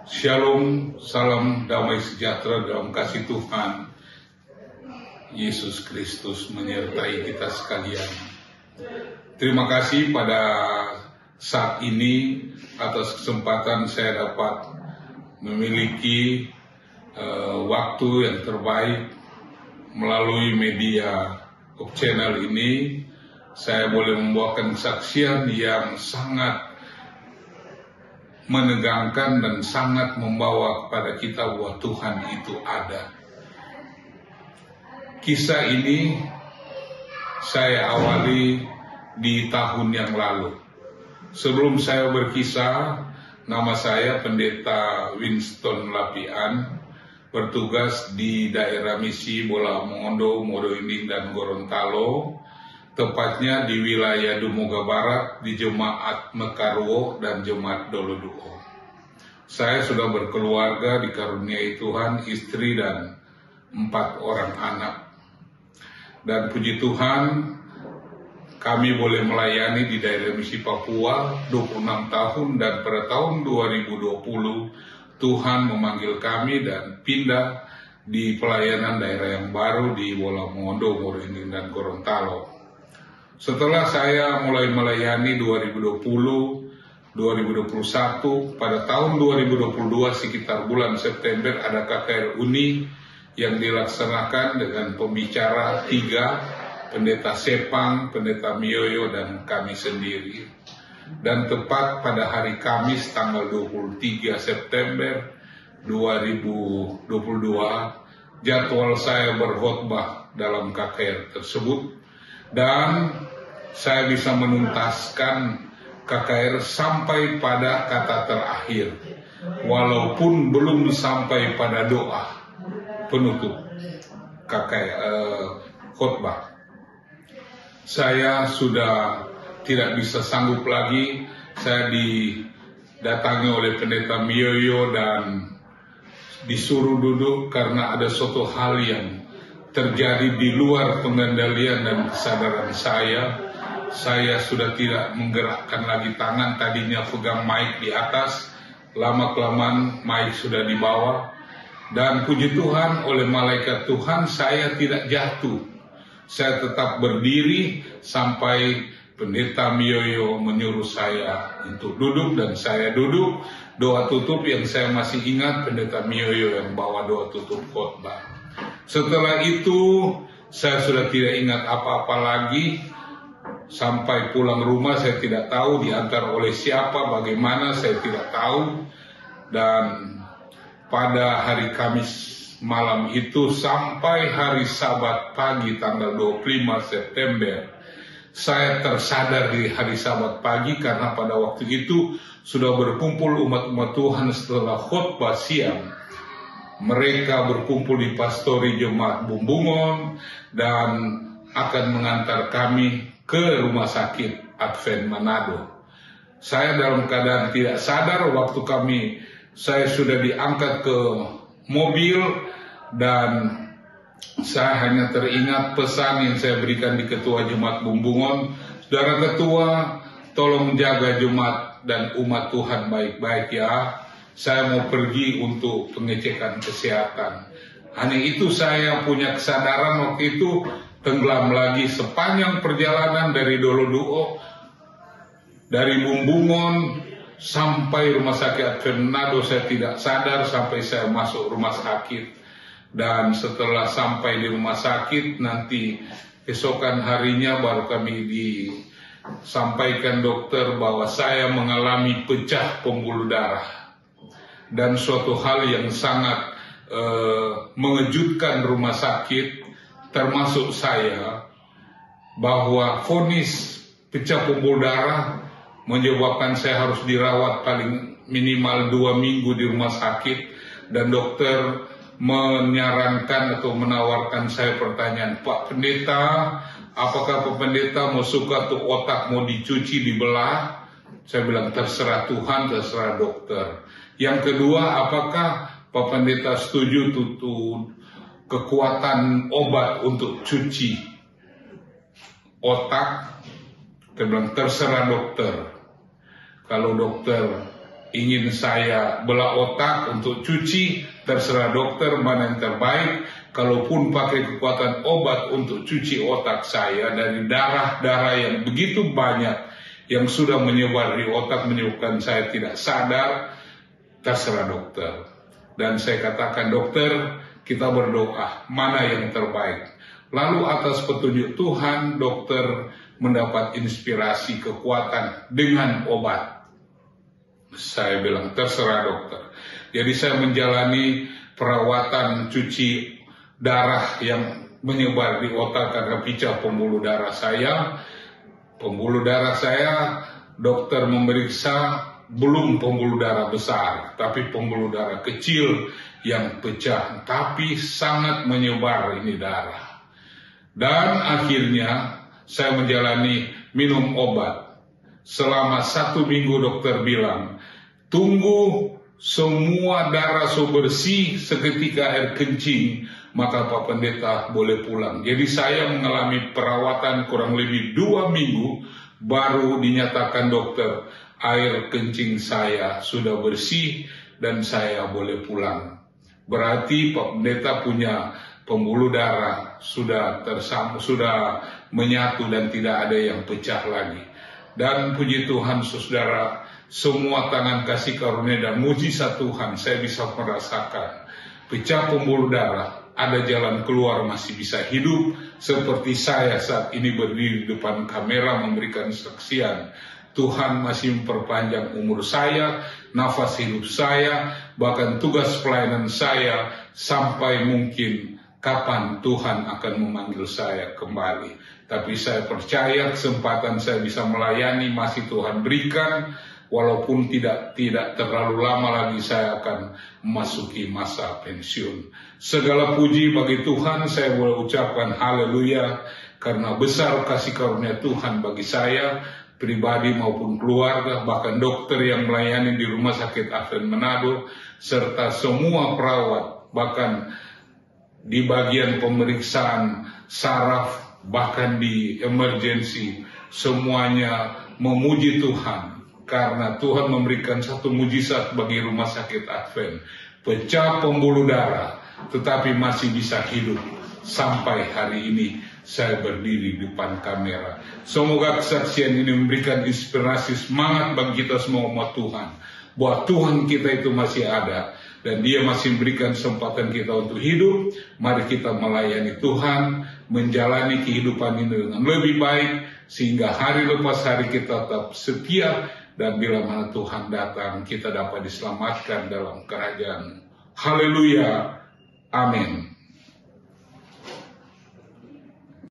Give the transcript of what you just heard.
Shalom, salam damai sejahtera dalam kasih Tuhan Yesus Kristus menyertai kita sekalian. Terima kasih pada saat ini atas kesempatan saya dapat memiliki waktu yang terbaik melalui media channel ini. Saya boleh membawakan kesaksian yang sangat menegangkan dan sangat membawa kepada kita bahwa Tuhan itu ada. Kisah ini saya awali di tahun yang lalu. Sebelum saya berkisah, nama saya Pendeta Winston Lapian, bertugas di daerah misi Bola Mongondo, Modo-Inding dan Gorontalo, tepatnya di wilayah Dumoga Barat, di Jemaat Mekarwo dan Jemaat Doloduo. Saya sudah berkeluarga, dikaruniai Tuhan, istri dan 4 orang anak. Dan puji Tuhan, kami boleh melayani di daerah misi Papua 26 tahun, dan pada tahun 2020 Tuhan memanggil kami dan pindah di pelayanan daerah yang baru di Bola Mongondo, Modo-Inding dan Gorontalo. Setelah saya mulai melayani 2020, 2021, pada tahun 2022 sekitar bulan September ada KKR Uni yang dilaksanakan dengan pembicara 3, Pendeta Sepang, Pendeta Mioyo, dan kami sendiri. Dan tepat pada hari Kamis tanggal 23 September 2022, jadwal saya berkhotbah dalam KKR tersebut. Dan saya bisa menuntaskan KKR sampai pada kata terakhir, walaupun belum sampai pada doa penutup KKR khotbah. Saya sudah tidak bisa sanggup lagi. Saya didatangi oleh Pendeta Mioyo dan disuruh duduk karena ada suatu hal yang terjadi di luar pengendalian dan kesadaran saya. Saya sudah tidak menggerakkan lagi tangan. Tadinya pegang mic di atas, lama-kelamaan mic sudah di bawah. Dan puji Tuhan, oleh malaikat Tuhan saya tidak jatuh. Saya tetap berdiri sampai Pendeta Mioyo menyuruh saya untuk duduk, dan saya duduk. Doa tutup yang saya masih ingat, Pendeta Mioyo yang bawa doa tutup khotbah. Setelah itu saya sudah tidak ingat apa-apa lagi. Sampai pulang rumah saya tidak tahu diantar oleh siapa, bagaimana saya tidak tahu. Dan pada hari Kamis malam itu sampai hari Sabat pagi tanggal 25 September, saya tersadar di hari Sabat pagi karena pada waktu itu sudah berkumpul umat-umat Tuhan setelah khotbah siang. Mereka berkumpul di pastori Jemaat Bumbungon dan akan mengantar kami ke rumah sakit Advent Manado. Saya dalam keadaan tidak sadar waktu saya sudah diangkat ke mobil, dan saya hanya teringat pesan yang saya berikan di Ketua Jemaat Bumbungon, Saudara Ketua, tolong jaga jemaat dan umat Tuhan baik-baik ya. Saya mau pergi untuk pengecekan kesehatan. Hanya itu saya punya kesadaran waktu itu, tenggelam lagi sepanjang perjalanan dari Doloduo, dari Bumbungon sampai rumah sakit Advent Manado. Saya tidak sadar sampai saya masuk rumah sakit. Dan setelah sampai di rumah sakit, nanti esokan harinya baru kami disampaikan dokter bahwa saya mengalami pecah pembuluh darah. Dan suatu hal yang sangat mengejutkan rumah sakit, termasuk saya, bahwa vonis pecah pembuluh darah menyebabkan saya harus dirawat paling minimal 2 minggu di rumah sakit. Dan dokter menyarankan atau menawarkan saya pertanyaan, Pak Pendeta, apakah Pak Pendeta mau suka tuh otak mau dicuci, dibelah? Saya bilang terserah Tuhan, terserah dokter. Yang kedua, apakah Pak Pendeta setuju tuh kekuatan obat untuk cuci otak? Saya bilang terserah dokter. Kalau dokter ingin saya belah otak untuk cuci, terserah dokter mana yang terbaik. Kalaupun pakai kekuatan obat untuk cuci otak saya dari darah-darah yang begitu banyak yang sudah menyebar di otak menyebabkan saya tidak sadar, terserah dokter. Dan saya katakan, dokter, kita berdoa mana yang terbaik. Lalu atas petunjuk Tuhan, dokter mendapat inspirasi kekuatan dengan obat. Saya bilang, terserah dokter. Jadi saya menjalani perawatan cuci darah yang menyebar di otak karena picah pembuluh darah saya. Pembuluh darah saya, dokter memeriksa belum pembuluh darah besar, tapi pembuluh darah kecil yang pecah, tapi sangat menyebar ini darah. Dan akhirnya saya menjalani minum obat. Selama 1 minggu dokter bilang, tunggu semua darah bersih seketika air kencing, maka Pak Pendeta boleh pulang. Jadi saya mengalami perawatan kurang lebih 2 minggu, baru dinyatakan dokter, air kencing saya sudah bersih dan saya boleh pulang. Berarti Pak Pendeta punya pembuluh darah sudah menyatu dan tidak ada yang pecah lagi. Dan puji Tuhan saudara, semua tangan kasih karunia dan mujizat Tuhan saya bisa merasakan. Pecah pembuluh darah, ada jalan keluar, masih bisa hidup. Seperti saya saat ini berdiri di depan kamera memberikan kesaksian. Tuhan masih memperpanjang umur saya, nafas hidup saya, bahkan tugas pelayanan saya, sampai mungkin kapan Tuhan akan memanggil saya kembali. Tapi saya percaya kesempatan saya bisa melayani masih Tuhan berikan. Walaupun tidak terlalu lama lagi saya akan memasuki masa pensiun. Segala puji bagi Tuhan, saya boleh ucapkan haleluya, karena besar kasih karunia Tuhan bagi saya, pribadi maupun keluarga, bahkan dokter yang melayani di Rumah Sakit Advent Manado, serta semua perawat, bahkan di bagian pemeriksaan saraf, bahkan di emergency, semuanya memuji Tuhan. Karena Tuhan memberikan satu mujizat bagi Rumah Sakit Advent. Pecah pembuluh darah, tetapi masih bisa hidup. Sampai hari ini saya berdiri di depan kamera. Semoga kesaksian ini memberikan inspirasi semangat bagi kita semua umat Tuhan. Bahwa Tuhan kita itu masih ada. Dan Dia masih memberikan kesempatan kita untuk hidup. Mari kita melayani Tuhan, menjalani kehidupan ini dengan lebih baik, sehingga hari lepas hari kita tetap setia. Dan bila mana Tuhan datang, kita dapat diselamatkan dalam kerajaan. Haleluya. Amin.